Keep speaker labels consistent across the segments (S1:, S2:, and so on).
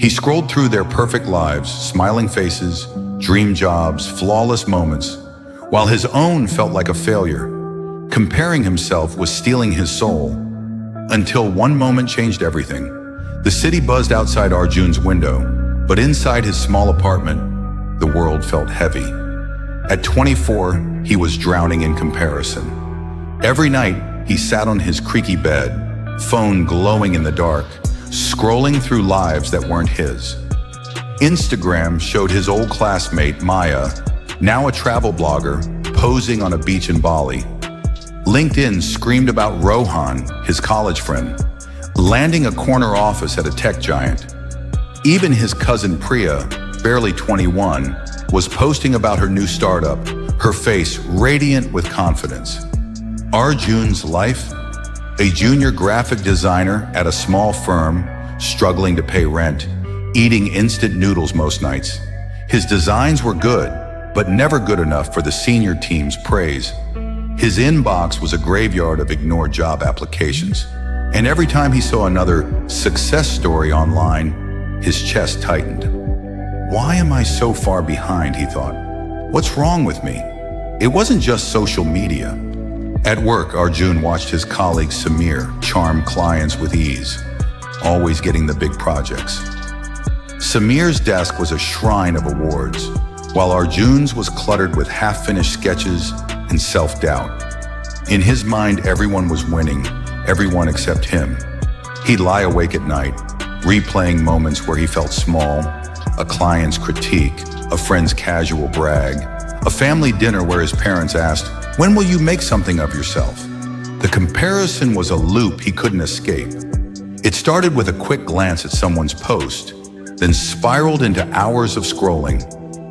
S1: He scrolled through their perfect lives, smiling faces, dream jobs, flawless moments, while his own felt like a failure. Comparing himself was stealing his soul, until one moment changed everything. The city buzzed outside Arjun's window, but inside his small apartment, the world felt heavy. At 24, he was drowning in comparison. Every night, he sat on his creaky bed, phone glowing in the dark, scrolling through lives that weren't his. Instagram showed his old classmate, Maya, now a travel blogger, posing on a beach in Bali. LinkedIn screamed about Rohan, his college friend, landing a corner office at a tech giant. Even his cousin Priya, barely 21, was posting about her new startup, her face radiant with confidence. Arjun's life? A junior graphic designer at a small firm, struggling to pay rent, eating instant noodles most nights. His designs were good, but never good enough for the senior team's praise. His inbox was a graveyard of ignored job applications, and every time he saw another success story online, his chest tightened. Why am I so far behind, he thought. What's wrong with me? It wasn't just social media. At work, Arjun watched his colleague Samir charm clients with ease, always getting the big projects. Samir's desk was a shrine of awards, while Arjun's was cluttered with half-finished sketches and self-doubt. In his mind, everyone was winning, everyone except him. He'd lie awake at night, replaying moments where he felt small, a client's critique, a friend's casual brag, a family dinner where his parents asked, "When will you make something of yourself?" The comparison was a loop he couldn't escape. It started with a quick glance at someone's post, then spiraled into hours of scrolling,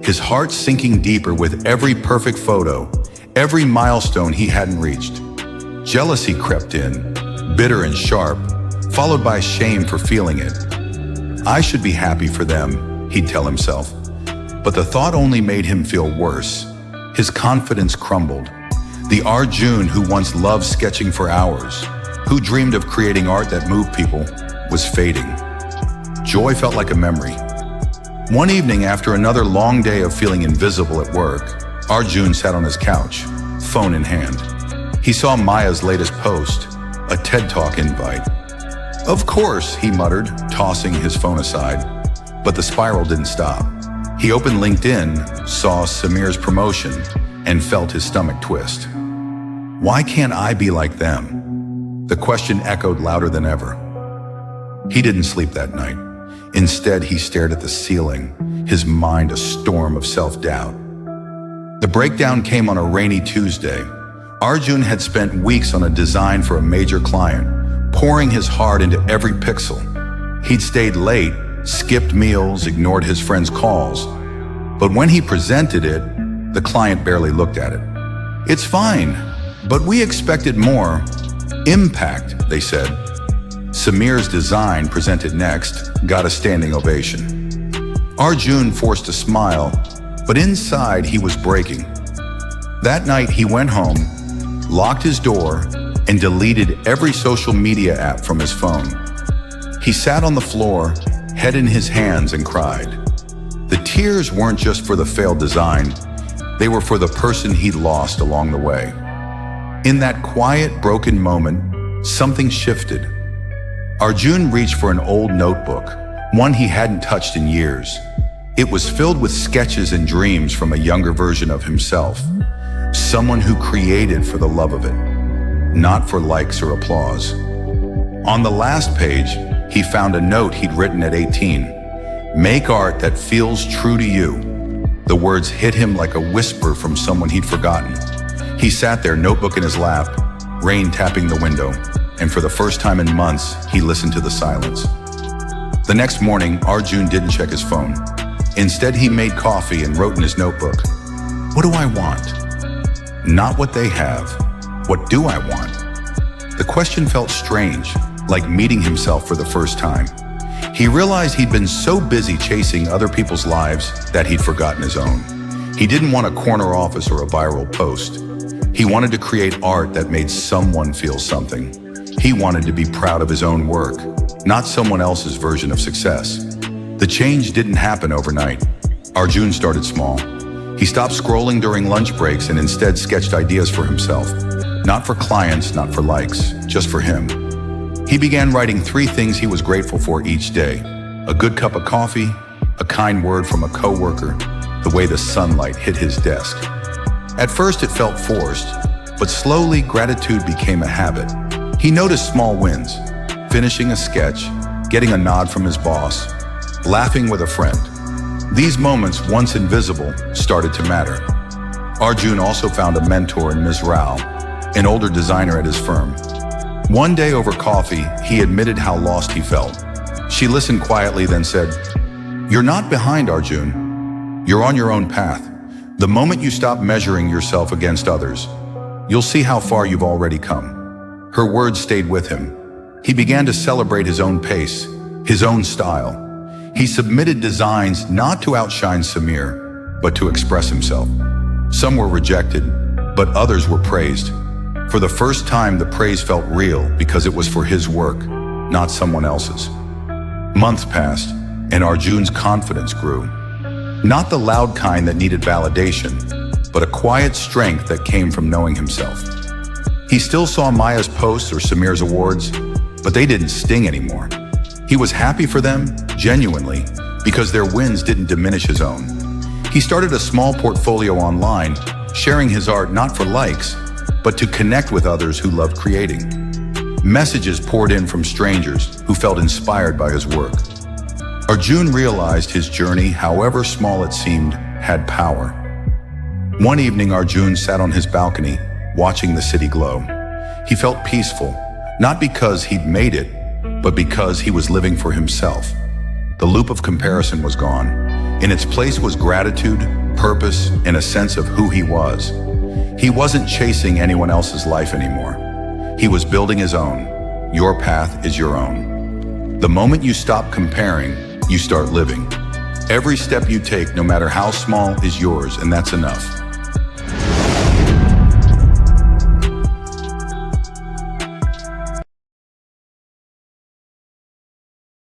S1: his heart sinking deeper with every perfect photo, every milestone he hadn't reached. Jealousy crept in, bitter and sharp, followed by shame for feeling it. I should be happy for them, he'd tell himself. But the thought only made him feel worse. His confidence crumbled. The Arjun who once loved sketching for hours, who dreamed of creating art that moved people, was fading. Joy felt like a memory. One evening, after another long day of feeling invisible at work, Arjun sat on his couch, phone in hand. He saw Maya's latest post, a TED Talk invite. Of course, he muttered, tossing his phone aside. But the spiral didn't stop. He opened LinkedIn, saw Samir's promotion, and felt his stomach twist. Why can't I be like them? The question echoed louder than ever. He didn't sleep that night. Instead, he stared at the ceiling, his mind a storm of self-doubt. The breakdown came on a rainy Tuesday. Arjun had spent weeks on a design for a major client, pouring his heart into every pixel. He'd stayed late, skipped meals, ignored his friends' calls. But when he presented it, the client barely looked at it. "It's fine, but we expected more. Impact," they said. Samir's design, presented next, got a standing ovation. Arjun forced a smile, but inside he was breaking. That night he went home, locked his door, and deleted every social media app from his phone. He sat on the floor, head in his hands, and cried. The tears weren't just for the failed design, they were for the person he'd lost along the way. In that quiet, broken moment, something shifted. Arjun reached for an old notebook, one he hadn't touched in years. It was filled with sketches and dreams from a younger version of himself, someone who created for the love of it, not for likes or applause. On the last page, he found a note he'd written at 18. "Make art that feels true to you." The words hit him like a whisper from someone he'd forgotten. He sat there, notebook in his lap, rain tapping the window, and for the first time in months, he listened to the silence. The next morning, Arjun didn't check his phone. Instead, he made coffee and wrote in his notebook, "What do I want? Not what they have. What do I want?" The question felt strange, like meeting himself for the first time. He realized he'd been so busy chasing other people's lives that he'd forgotten his own. He didn't want a corner office or a viral post. He wanted to create art that made someone feel something. He wanted to be proud of his own work, not someone else's version of success. The change didn't happen overnight. Arjun started small. He stopped scrolling during lunch breaks and instead sketched ideas for himself. Not for clients, not for likes, just for him. He began writing 3 things he was grateful for each day: a good cup of coffee, a kind word from a coworker, the way the sunlight hit his desk. At first it felt forced, but slowly gratitude became a habit. He noticed small wins: finishing a sketch, getting a nod from his boss, laughing with a friend. These moments, once invisible, started to matter. Arjun also found a mentor in Ms. Rao, an older designer at his firm. One day over coffee, he admitted how lost he felt. She listened quietly, then said, "You're not behind, Arjun. You're on your own path. The moment you stop measuring yourself against others, you'll see how far you've already come." Her words stayed with him. He began to celebrate his own pace, his own style. He submitted designs not to outshine Samir, but to express himself. Some were rejected, but others were praised. For the first time, the praise felt real because it was for his work, not someone else's. Months passed, and Arjun's confidence grew. Not the loud kind that needed validation, but a quiet strength that came from knowing himself. He still saw Maya's posts or Samir's awards, but they didn't sting anymore. He was happy for them, genuinely, because their wins didn't diminish his own. He started a small portfolio online, sharing his art not for likes, but to connect with others who loved creating. Messages poured in from strangers who felt inspired by his work. Arjun realized his journey, however small it seemed, had power. One evening, Arjun sat on his balcony, watching the city glow. He felt peaceful, not because he'd made it, but because he was living for himself. The loop of comparison was gone. In its place was gratitude, purpose, and a sense of who he was. He wasn't chasing anyone else's life anymore. He was building his own. Your path is your own. The moment you stop comparing, you start living. Every step you take, no matter how small, is yours, and that's enough.